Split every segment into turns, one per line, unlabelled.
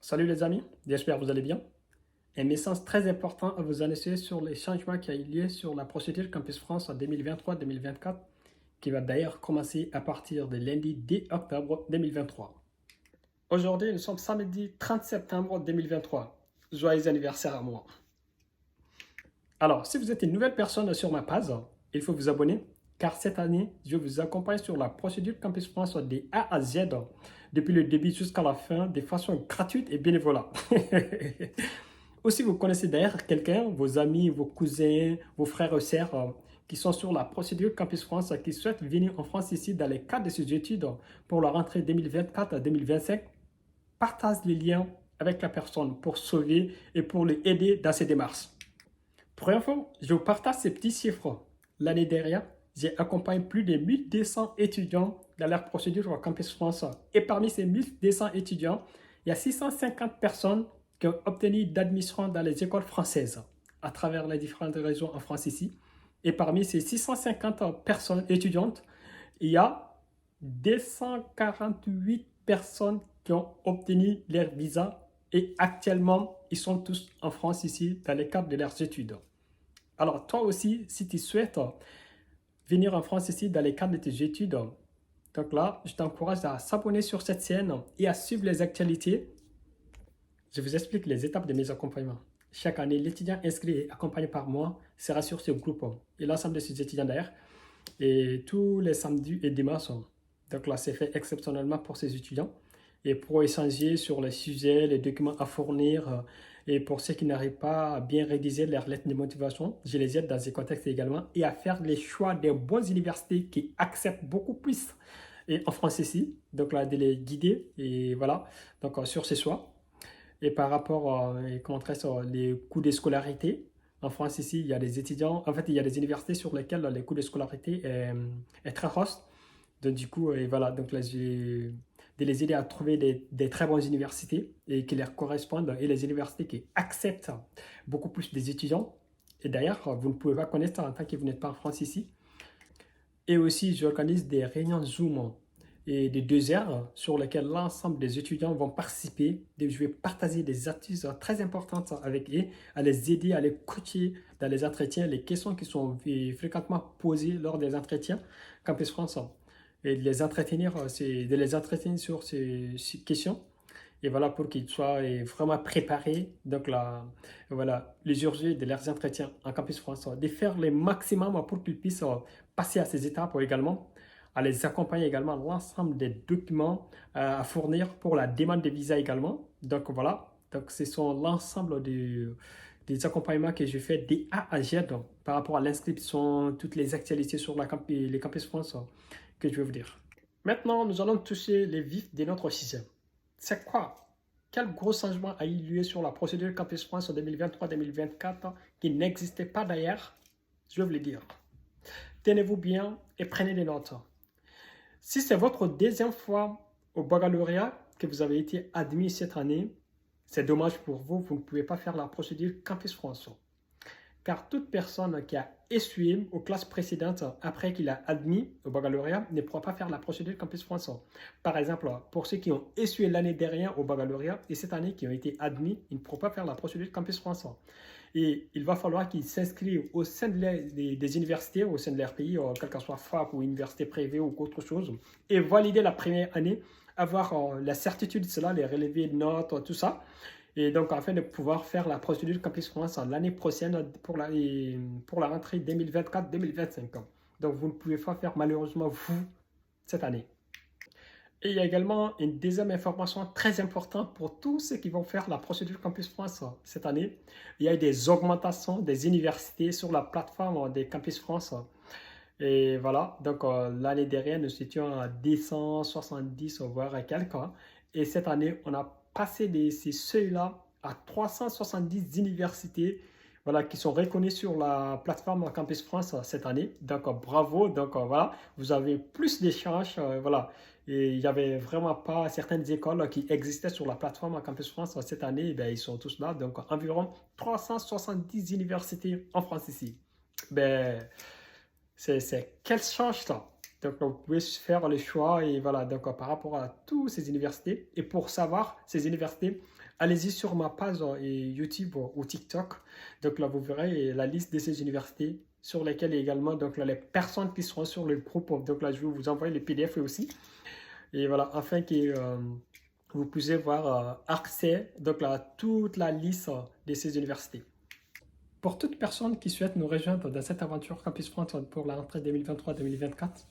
Salut les amis, j'espère que vous allez bien. Un message très important à vous annoncer sur les changements qui ont eu lieu sur la procédure Campus France en 2023-2024, qui va d'ailleurs commencer à partir de lundi 10 octobre 2023. Aujourd'hui, nous sommes samedi 30 septembre 2023. Joyeux anniversaire à moi. Alors, si vous êtes une nouvelle personne sur ma page, il faut vous abonner, car cette année, je vous accompagne sur la procédure Campus France de A à Z, depuis le début jusqu'à la fin, de façon gratuite et bénévolat. Ou si vous connaissez d'ailleurs quelqu'un, vos amis, vos cousins, vos frères et sœurs qui sont sur la procédure Campus France, qui souhaitent venir en France ici dans le cadre de ces études pour la rentrée 2024 à 2025, partage les liens avec la personne pour sauver et pour les aider dans ces démarches. Pour info, je vous partage ces petits chiffres. L'année dernière, j'ai accompagné plus de 1200 étudiants dans leur procédure Campus France. Et parmi ces 1200 étudiants, il y a 650 personnes qui ont obtenu d'admission dans les écoles françaises à travers les différentes régions en France ici. Et parmi ces 650 personnes étudiantes, il y a 248 personnes qui ont obtenu leur visa et actuellement, ils sont tous en France ici dans le cadre de leurs études. Alors, toi aussi, si tu souhaites venir en France ici dans le cadre de tes études, donc là, je t'encourage à s'abonner sur cette chaîne et à suivre les actualités. Je vous explique les étapes de mes accompagnements. Chaque année, l'étudiant inscrit et accompagné par moi sera sur ce groupe et l'ensemble de ces étudiants d'ailleurs. Et tous les samedis et dimanches, donc là, c'est fait exceptionnellement pour ces étudiants et pour échanger sur les sujets, les documents à fournir. Et pour ceux qui n'arrivent pas à bien rédiger leurs lettres de motivation, je les aide dans ces contextes également et à faire les choix des bonnes universités qui acceptent beaucoup plus et en France ici. Donc là, de les guider et voilà, donc sur ces choix. Et par rapport comment les coûts de scolarité, en France ici, il y a des étudiants, en fait, il y a des universités sur lesquelles les coûts de scolarité est très hauts. Donc du coup, et voilà, donc là, j'ai de les aider à trouver des très bonnes universités et qui leur correspondent et les universités qui acceptent beaucoup plus des étudiants. Et d'ailleurs, vous ne pouvez pas connaître ça en tant que vous n'êtes pas en France ici. Et aussi, j'organise des réunions Zoom et des 2 heures sur lesquelles l'ensemble des étudiants vont participer. Je vais partager des astuces très importantes avec eux, à les aider, à les coacher dans les entretiens, les questions qui sont fréquemment posées lors des entretiens Campus France. Et de les entretenir, de les entretenir sur ces questions. Et voilà, pour qu'ils soient vraiment préparés. Donc là, voilà, les urgés de leurs entretiens en Campus France, de faire le maximum pour qu'ils puissent passer à ces étapes également, à les accompagner également l'ensemble des documents à fournir pour la demande de visa également. Donc voilà, donc ce sont l'ensemble des accompagnements que je fais de A à Z par rapport à l'inscription, toutes les actualités sur les Campus France que je vais vous dire. Maintenant, nous allons toucher les vifs de notre système. C'est quoi? Quel gros changement a eu lieu sur la procédure Campus France en 2023-2024 qui n'existait pas d'ailleurs? Je vais vous le dire. Tenez-vous bien et prenez des notes. Si c'est votre deuxième fois au baccalauréat que vous avez été admis cette année, c'est dommage pour vous, vous ne pouvez pas faire la procédure Campus France. Car toute personne qui a essuyé aux classes précédentes après qu'il a admis au baccalauréat ne pourra pas faire la procédure Campus France. Par exemple, pour ceux qui ont essuyé l'année dernière au baccalauréat et cette année qui ont été admis, ils ne pourront pas faire la procédure Campus France. Et il va falloir qu'ils s'inscrivent au sein des universités, au sein de leur pays, quel que soit fac ou université privée ou autre chose, et valider la première année, avoir la certitude de cela, les relevés de notes, tout ça. Et donc, afin de pouvoir faire la procédure Campus France l'année prochaine pour la rentrée 2024-2025. Donc, vous ne pouvez pas faire malheureusement vous cette année. Et il y a également une deuxième information très importante pour tous ceux qui vont faire la procédure Campus France cette année. Il y a eu des augmentations des universités sur la plateforme des Campus France. Et voilà, donc l'année dernière, nous étions à 270, voire quelques. Et cette année, on a passé ces seuils-là à 370 universités voilà, qui sont reconnues sur la plateforme Campus France cette année. Donc bravo, donc voilà, vous avez plus d'échanges, voilà. Et il n'y avait vraiment pas certaines écoles qui existaient sur la plateforme Campus France cette année, et bien, ils sont tous là. Donc environ 370 universités en France ici. Ben, c'est quel change ça? Donc, vous pouvez faire le choix et voilà, donc par rapport à toutes ces universités. Et pour savoir ces universités, allez-y sur ma page YouTube ou TikTok. Donc là, vous verrez la liste de ces universités sur lesquelles également, donc là, les personnes qui seront sur le groupe. Donc là, je vais vous envoyer les PDF aussi. Et voilà, afin que vous puissiez voir accès donc là, à toute la liste de ces universités. Pour toute personne qui souhaite nous rejoindre dans cette aventure Campus Front pour la rentrée 2023-2024,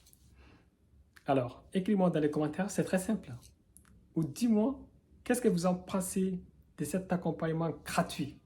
alors écris-moi dans les commentaires, c'est très simple. Ou dis-moi, qu'est-ce que vous en pensez de cet accompagnement gratuit?